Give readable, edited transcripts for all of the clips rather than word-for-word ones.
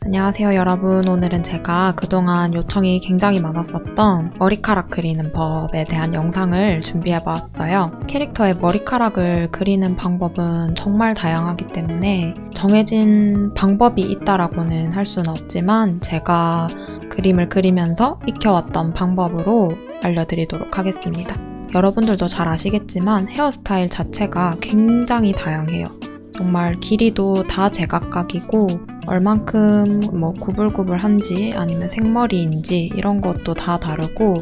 안녕하세요 여러분. 오늘은 제가 그동안 요청이 굉장히 많았었던 머리카락 그리는 법에 대한 영상을 준비해봤어요. 캐릭터의 머리카락을 그리는 방법은 정말 다양하기 때문에 정해진 방법이 있다라고는 할 수는 없지만 제가 그림을 그리면서 익혀왔던 방법으로 알려드리도록 하겠습니다. 여러분들도 잘 아시겠지만 헤어스타일 자체가 굉장히 다양해요. 정말 길이도 다 제각각이고 얼만큼 구불구불한지 아니면 생머리인지 이런 것도 다 다르고,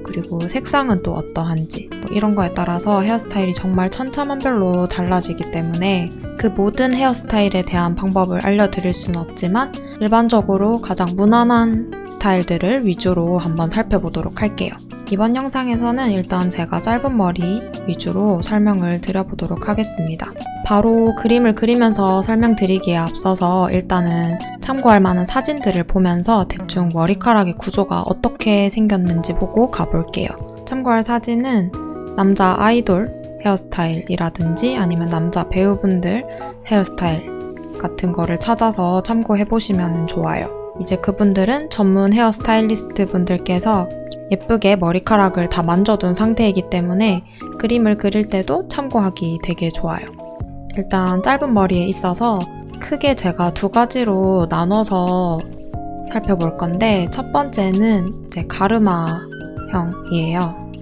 그리고 색상은 또 어떠한지 이런 거에 따라서 헤어스타일이 정말 천차만별로 달라지기 때문에 그 모든 헤어스타일에 대한 방법을 알려드릴 수는 없지만 일반적으로 가장 무난한 스타일들을 위주로 한번 살펴보도록 할게요. 이번 영상에서는 일단 제가 짧은 머리 위주로 설명을 드려보도록 하겠습니다. 바로 그림을 그리면서 설명드리기에 앞서서 일단은 참고할 만한 사진들을 보면서 대충 머리카락의 구조가 어떻게 생겼는지 보고 가볼게요. 참고할 사진은 남자 아이돌 헤어스타일이라든지 아니면 남자 배우분들 헤어스타일 같은 거를 찾아서 참고해보시면 좋아요. 이제 그분들은 전문 헤어스타일리스트 분들께서 예쁘게 머리카락을 다 만져둔 상태이기 때문에 그림을 그릴 때도 참고하기 되게 좋아요. 일단 짧은 머리에 있어서 크게 제가 두 가지로 나눠서 살펴볼 건데, 첫 번째는 이제 가르마형이에요.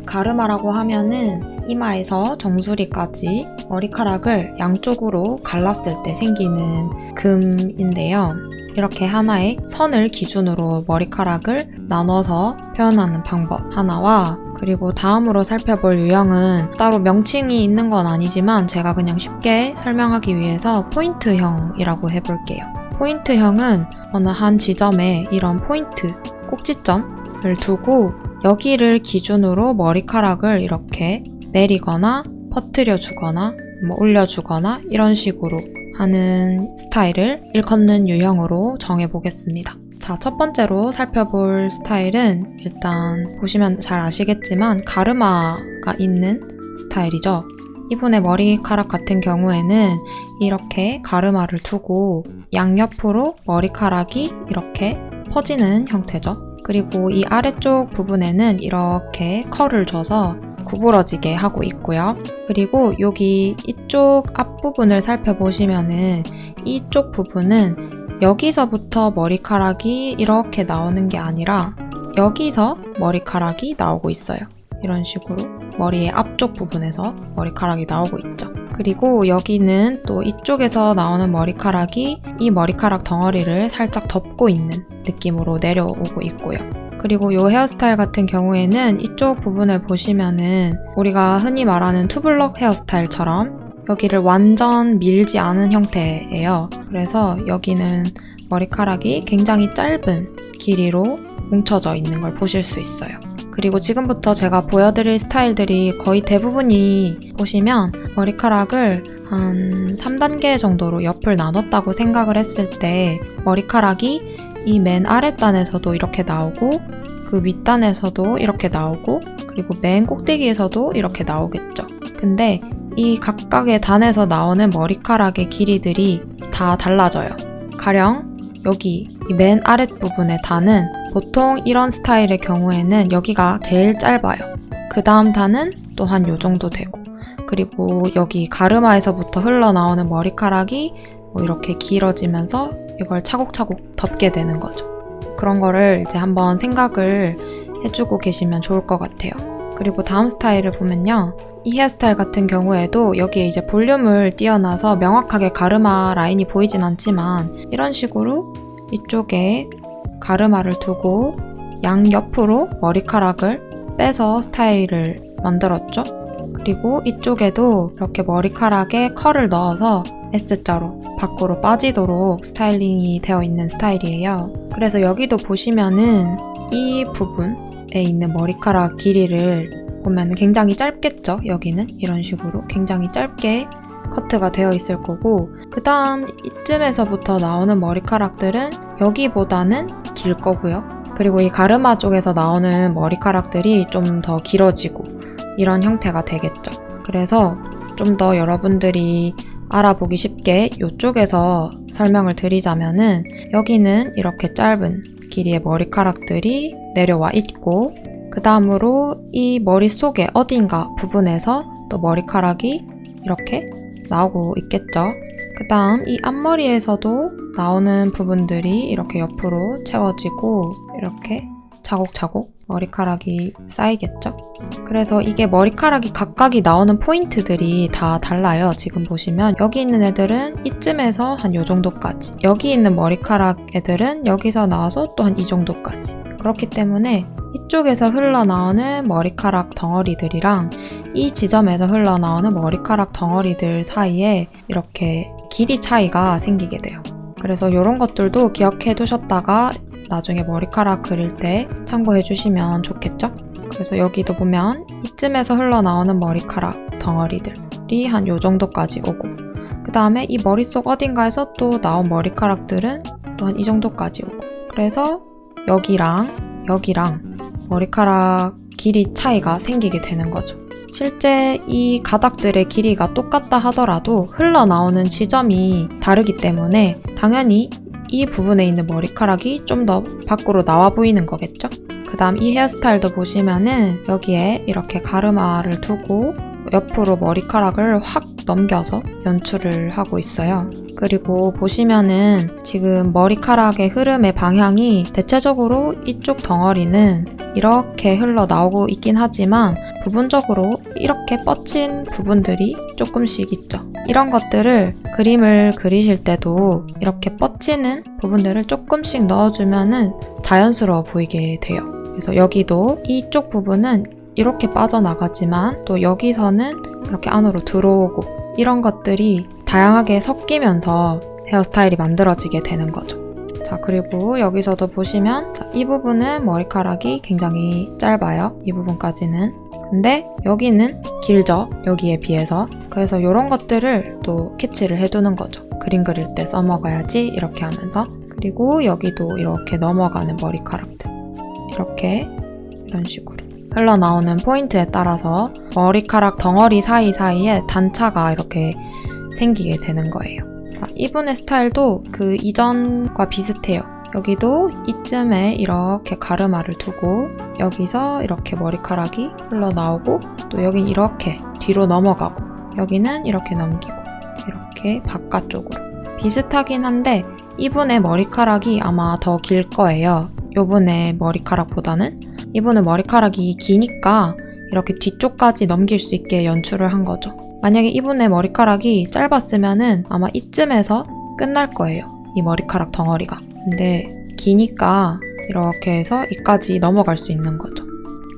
가르마라고 하면은 이마에서 정수리까지 머리카락을 양쪽으로 갈랐을 때 생기는 금인데요. 이렇게 하나의 선을 기준으로 머리카락을 나눠서 표현하는 방법 하나와, 그리고 다음으로 살펴볼 유형은 따로 명칭이 있는 건 아니지만 제가 그냥 쉽게 설명하기 위해서 포인트형이라고 해볼게요. 포인트형은 어느 한 지점에 이런 포인트, 꼭지점을 두고 여기를 기준으로 머리카락을 이렇게 내리거나 퍼뜨려 주거나 올려주거나 이런 식으로 하는 스타일을 일컫는 유형으로 정해보겠습니다. 자, 첫 번째로 살펴볼 스타일은 일단 보시면 잘 아시겠지만 가르마가 있는 스타일이죠. 이분의 머리카락 같은 경우에는 이렇게 가르마를 두고 양옆으로 머리카락이 이렇게 퍼지는 형태죠. 그리고 이 아래쪽 부분에는 이렇게 컬을 줘서 구부러지게 하고 있고요. 그리고 여기 이쪽 앞부분을 살펴보시면은 이쪽 부분은 여기서부터 머리카락이 이렇게 나오는 게 아니라 여기서 머리카락이 나오고 있어요. 이런 식으로 머리의 앞쪽 부분에서 머리카락이 나오고 있죠. 그리고 여기는 또 이쪽에서 나오는 머리카락이 이 머리카락 덩어리를 살짝 덮고 있는 느낌으로 내려오고 있고요. 그리고 이 헤어스타일 같은 경우에는 이쪽 부분을 보시면은 우리가 흔히 말하는 투블럭 헤어스타일처럼 여기를 완전 밀지 않은 형태예요. 그래서 여기는 머리카락이 굉장히 짧은 길이로 뭉쳐져 있는 걸 보실 수 있어요. 그리고 지금부터 제가 보여드릴 스타일들이 거의 대부분이 보시면 머리카락을 한 3단계 정도로 옆을 나눴다고 생각을 했을 때 머리카락이 이 맨 아랫단에서도 이렇게 나오고 그 윗단에서도 이렇게 나오고 그리고 맨 꼭대기에서도 이렇게 나오겠죠. 근데 이 각각의 단에서 나오는 머리카락의 길이들이 다 달라져요. 가령 여기 이 맨 아랫부분의 단은 보통 이런 스타일의 경우에는 여기가 제일 짧아요. 그 다음 단은 또한 요 정도 되고, 그리고 여기 가르마에서부터 흘러나오는 머리카락이 이렇게 길어지면서 이걸 차곡차곡 덮게 되는 거죠. 그런 거를 이제 한번 생각을 해주고 계시면 좋을 것 같아요. 그리고 다음 스타일을 보면요. 이 헤어스타일 같은 경우에도 여기에 이제 볼륨을 띄어놔서 명확하게 가르마 라인이 보이진 않지만 이런 식으로 이쪽에 가르마를 두고 양옆으로 머리카락을 빼서 스타일을 만들었죠. 그리고 이쪽에도 이렇게 머리카락에 컬을 넣어서 S자로 밖으로 빠지도록 스타일링이 되어 있는 스타일이에요. 그래서 여기도 보시면은 이 부분에 있는 머리카락 길이를 보면 굉장히 짧겠죠. 여기는 이런 식으로 굉장히 짧게 커트가 되어 있을 거고, 그 다음 이쯤에서부터 나오는 머리카락들은 여기보다는 길 거고요. 그리고 이 가르마 쪽에서 나오는 머리카락들이 좀 더 길어지고 이런 형태가 되겠죠. 그래서 좀 더 여러분들이 알아보기 쉽게 이쪽에서 설명을 드리자면은 여기는 이렇게 짧은 길이의 머리카락들이 내려와 있고 그 다음으로 이 머릿속에 어딘가 부분에서 또 머리카락이 이렇게 나오고 있겠죠. 그 다음 이 앞머리에서도 나오는 부분들이 이렇게 옆으로 채워지고 이렇게 차곡차곡 머리카락이 쌓이겠죠. 그래서 이게 머리카락이 각각이 나오는 포인트들이 다 달라요. 지금 보시면 여기 있는 애들은 이쯤에서 한 요 정도까지, 여기 있는 머리카락 애들은 여기서 나와서 또 한 이 정도까지. 그렇기 때문에 이쪽에서 흘러나오는 머리카락 덩어리들이랑 이 지점에서 흘러나오는 머리카락 덩어리들 사이에 이렇게 길이 차이가 생기게 돼요. 그래서 이런 것들도 기억해 두셨다가 나중에 머리카락 그릴 때 참고해 주시면 좋겠죠? 그래서 여기도 보면 이쯤에서 흘러나오는 머리카락 덩어리들이 한 요 정도까지 오고 그 다음에 이 머릿속 어딘가에서 또 나온 머리카락들은 또 한 이 정도까지 오고 그래서 여기랑 여기랑 머리카락 길이 차이가 생기게 되는 거죠. 실제 이 가닥들의 길이가 똑같다 하더라도 흘러나오는 지점이 다르기 때문에 당연히 이 부분에 있는 머리카락이 좀 더 밖으로 나와 보이는 거겠죠? 그 다음 이 헤어스타일도 보시면은 여기에 이렇게 가르마를 두고 옆으로 머리카락을 확 넘겨서 연출을 하고 있어요. 그리고 보시면은 지금 머리카락의 흐름의 방향이 대체적으로 이쪽 덩어리는 이렇게 흘러나오고 있긴 하지만 부분적으로 이렇게 뻗친 부분들이 조금씩 있죠. 이런 것들을 그림을 그리실 때도 이렇게 뻗치는 부분들을 조금씩 넣어주면은 자연스러워 보이게 돼요. 그래서 여기도 이쪽 부분은 이렇게 빠져나가지만 또 여기서는 이렇게 안으로 들어오고 이런 것들이 다양하게 섞이면서 헤어스타일이 만들어지게 되는 거죠. 자, 그리고 여기서도 보시면 이 부분은 머리카락이 굉장히 짧아요. 이 부분까지는. 근데 여기는 길죠. 여기에 비해서. 그래서 이런 것들을 또 캐치를 해두는 거죠. 그림 그릴 때 써먹어야지 이렇게 하면서. 그리고 여기도 이렇게 넘어가는 머리카락들. 이렇게 이런 식으로. 흘러나오는 포인트에 따라서 머리카락 덩어리 사이사이에 단차가 이렇게 생기게 되는 거예요. 이분의 스타일도 그 이전과 비슷해요. 여기도 이쯤에 이렇게 가르마를 두고 여기서 이렇게 머리카락이 흘러나오고 또 여긴 이렇게 뒤로 넘어가고 여기는 이렇게 넘기고 이렇게 바깥쪽으로 비슷하긴 한데 이분의 머리카락이 아마 더 길 거예요. 요분의 머리카락보다는. 이분은 머리카락이 기니까 이렇게 뒤쪽까지 넘길 수 있게 연출을 한 거죠. 만약에 이분의 머리카락이 짧았으면은 아마 이쯤에서 끝날 거예요. 이 머리카락 덩어리가. 근데 기니까 이렇게 해서 이까지 넘어갈 수 있는 거죠.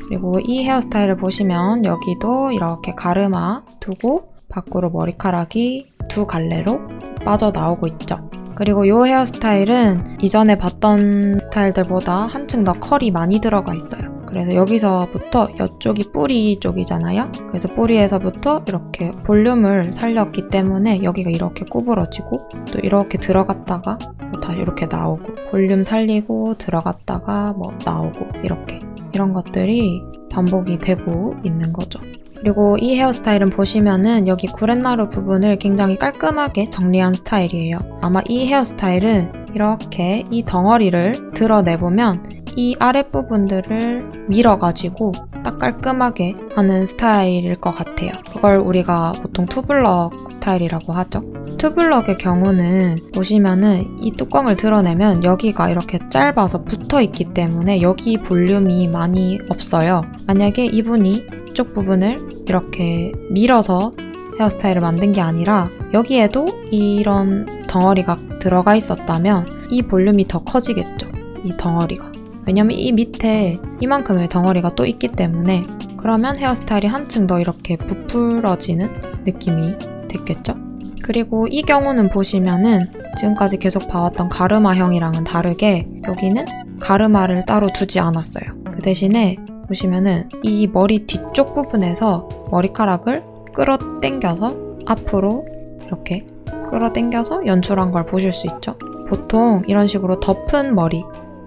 그리고 이 헤어스타일을 보시면 여기도 이렇게 가르마 두고 밖으로 머리카락이 두 갈래로 빠져나오고 있죠. 그리고 이 헤어스타일은 이전에 봤던 스타일들보다 한층 더 컬이 많이 들어가 있어요. 그래서 여기서부터 이쪽이 뿌리 쪽이잖아요. 그래서 뿌리에서부터 이렇게 볼륨을 살렸기 때문에 여기가 이렇게 구부러지고 또 이렇게 들어갔다가 다시 이렇게 나오고 볼륨 살리고 들어갔다가 나오고 이렇게 이런 것들이 반복이 되고 있는 거죠. 그리고 이 헤어스타일은 보시면은 여기 구렛나루 부분을 굉장히 깔끔하게 정리한 스타일이에요. 아마 이 헤어스타일은 이렇게 이 덩어리를 드러내보면 이 아랫부분들을 밀어가지고 딱 깔끔하게 하는 스타일일 것 같아요. 그걸 우리가 보통 투블럭 스타일이라고 하죠. 투블럭의 경우는 보시면은 이 뚜껑을 드러내면 여기가 이렇게 짧아서 붙어있기 때문에 여기 볼륨이 많이 없어요. 만약에 이분이 이쪽 부분을 이렇게 밀어서 헤어스타일을 만든 게 아니라 여기에도 이런 덩어리가 들어가 있었다면 이 볼륨이 더 커지겠죠. 이 덩어리가. 왜냐면 이 밑에 이만큼의 덩어리가 또 있기 때문에 그러면 헤어스타일이 한층 더 이렇게 부풀어지는 느낌이 됐겠죠? 그리고 이 경우는 보시면은 지금까지 계속 봐왔던 가르마형이랑은 다르게 여기는 가르마를 따로 두지 않았어요. 그 대신에 보시면은 이 머리 뒤쪽 부분에서 머리카락을 끌어당겨서 앞으로 이렇게 끌어당겨서 연출한 걸 보실 수 있죠. 보통 이런 식으로 덮은 머리,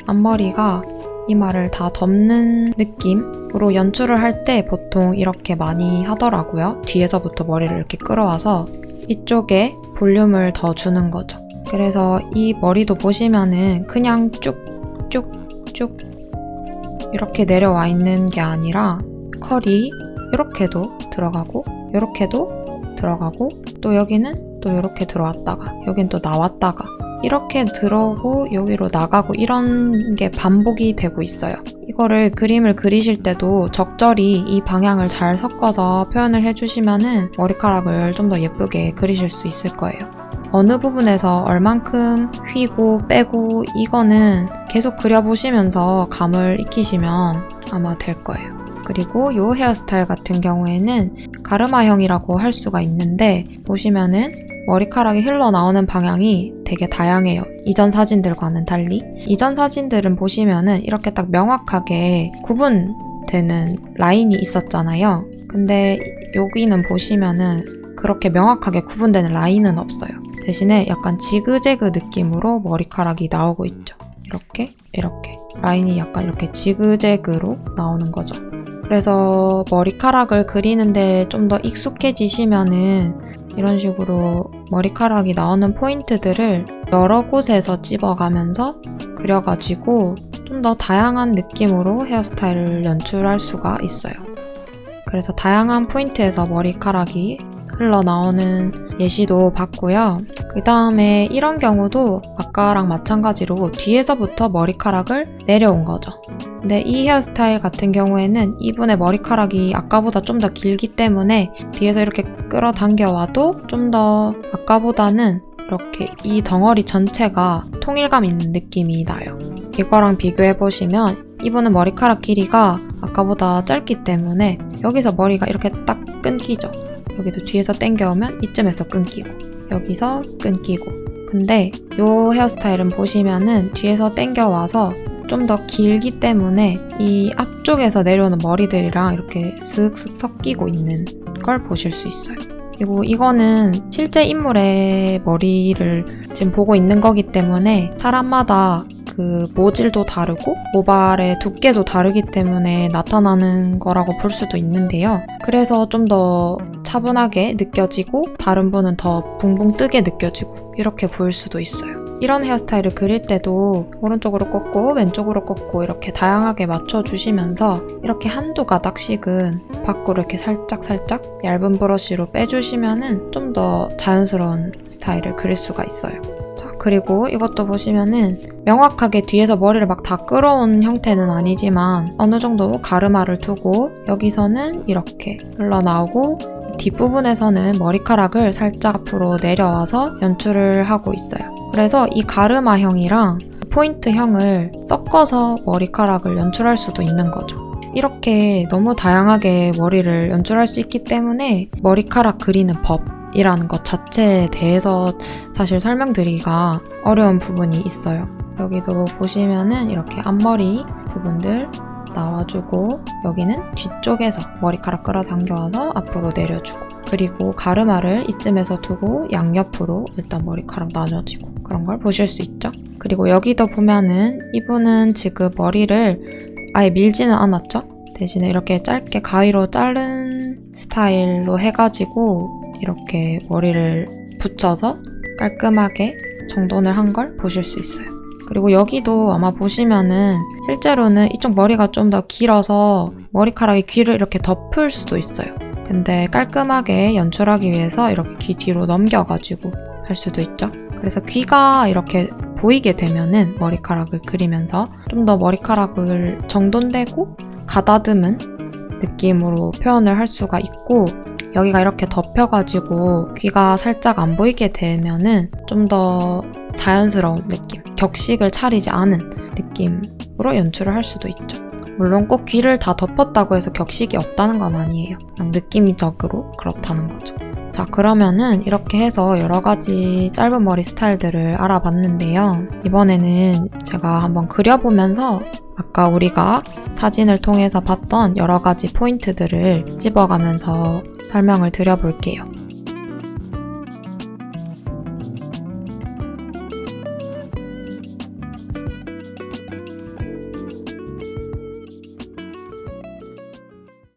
앞머리가 이마를 다 덮는 느낌으로 연출을 할 때 보통 이렇게 많이 하더라고요. 뒤에서부터 머리를 이렇게 끌어와서 이쪽에 볼륨을 더 주는 거죠. 그래서 이 머리도 보시면은 그냥 쭉쭉쭉 이렇게 내려와 있는 게 아니라 컬이 이렇게도 들어가고 이렇게도 들어가고 또 여기는 또 이렇게 들어왔다가 여긴 또 나왔다가 이렇게 들어오고 여기로 나가고 이런 게 반복이 되고 있어요. 이거를 그림을 그리실 때도 적절히 이 방향을 잘 섞어서 표현을 해주시면은 머리카락을 좀 더 예쁘게 그리실 수 있을 거예요. 어느 부분에서 얼만큼 휘고 빼고 이거는 계속 그려보시면서 감을 익히시면 아마 될 거예요. 그리고 이 헤어스타일 같은 경우에는 가르마형이라고 할 수가 있는데 보시면은 머리카락이 흘러나오는 방향이 되게 다양해요. 이전 사진들과는 달리. 이전 사진들은 보시면은 이렇게 딱 명확하게 구분되는 라인이 있었잖아요. 근데 여기는 보시면은 그렇게 명확하게 구분되는 라인은 없어요. 대신에 약간 지그재그 느낌으로 머리카락이 나오고 있죠. 이렇게 라인이 약간 이렇게 지그재그로 나오는 거죠. 그래서 머리카락을 그리는데 좀 더 익숙해지시면은 이런 식으로 머리카락이 나오는 포인트들을 여러 곳에서 집어가면서 그려가지고 좀 더 다양한 느낌으로 헤어스타일을 연출할 수가 있어요. 그래서 다양한 포인트에서 머리카락이 흘러나오는 예시도 봤고요. 그 다음에 이런 경우도 아까랑 마찬가지로 뒤에서부터 머리카락을 내려온 거죠. 근데 이 헤어스타일 같은 경우에는 이분의 머리카락이 아까보다 좀 더 길기 때문에 뒤에서 이렇게 끌어당겨 와도 좀 더 아까보다는 이렇게 이 덩어리 전체가 통일감 있는 느낌이 나요. 이거랑 비교해보시면 이분은 머리카락 길이가 아까보다 짧기 때문에 여기서 머리가 이렇게 딱 끊기죠. 여기도 뒤에서 당겨오면 이쯤에서 끊기고 여기서 끊기고 근데 이 헤어스타일은 보시면은 뒤에서 당겨와서 좀 더 길기 때문에 이 앞쪽에서 내려오는 머리들이랑 이렇게 슥슥 섞이고 있는 걸 보실 수 있어요. 그리고 이거는 실제 인물의 머리를 지금 보고 있는 거기 때문에 사람마다 그 모질도 다르고 모발의 두께도 다르기 때문에 나타나는 거라고 볼 수도 있는데요. 그래서 좀 더 차분하게 느껴지고 다른 분은 더 붕붕 뜨게 느껴지고 이렇게 보일 수도 있어요. 이런 헤어스타일을 그릴 때도 오른쪽으로 꺾고 왼쪽으로 꺾고 이렇게 다양하게 맞춰주시면서 이렇게 한두 가닥씩은 밖으로 이렇게 살짝 얇은 브러쉬로 빼주시면은 좀 더 자연스러운 스타일을 그릴 수가 있어요. 자, 그리고 이것도 보시면은 명확하게 뒤에서 머리를 막 다 끌어온 형태는 아니지만 어느 정도 가르마를 두고 여기서는 이렇게 흘러나오고 뒷부분에서는 머리카락을 살짝 앞으로 내려와서 연출을 하고 있어요. 그래서 이 가르마형이랑 포인트형을 섞어서 머리카락을 연출할 수도 있는 거죠. 이렇게 너무 다양하게 머리를 연출할 수 있기 때문에 머리카락 그리는 법이라는 것 자체에 대해서 사실 설명드리기가 어려운 부분이 있어요. 여기도 보시면은 이렇게 앞머리 부분들 나와주고 여기는 뒤쪽에서 머리카락 끌어당겨와서 앞으로 내려주고 그리고 가르마를 이쯤에서 두고 양옆으로 일단 머리카락 나눠지고 그런 걸 보실 수 있죠. 그리고 여기도 보면은 이분은 지금 머리를 아예 밀지는 않았죠. 대신에 이렇게 짧게 가위로 자른 스타일로 해가지고 이렇게 머리를 붙여서 깔끔하게 정돈을 한 걸 보실 수 있어요. 그리고 여기도 아마 보시면은 실제로는 이쪽 머리가 좀 더 길어서 머리카락이 귀를 이렇게 덮을 수도 있어요. 근데 깔끔하게 연출하기 위해서 이렇게 귀 뒤로 넘겨가지고 할 수도 있죠. 그래서 귀가 이렇게 보이게 되면은 머리카락을 그리면서 좀 더 머리카락을 정돈되고 가다듬은 느낌으로 표현을 할 수가 있고 여기가 이렇게 덮여가지고 귀가 살짝 안 보이게 되면은 좀 더 자연스러운 느낌, 격식을 차리지 않은 느낌으로 연출을 할 수도 있죠. 물론 꼭 귀를 다 덮었다고 해서 격식이 없다는 건 아니에요. 그냥 느낌적으로 그렇다는 거죠. 자, 그러면은 이렇게 해서 여러 가지 짧은 머리 스타일들을 알아봤는데요. 이번에는 제가 한번 그려보면서 아까 우리가 사진을 통해서 봤던 여러 가지 포인트들을 집어가면서 설명을 드려볼게요.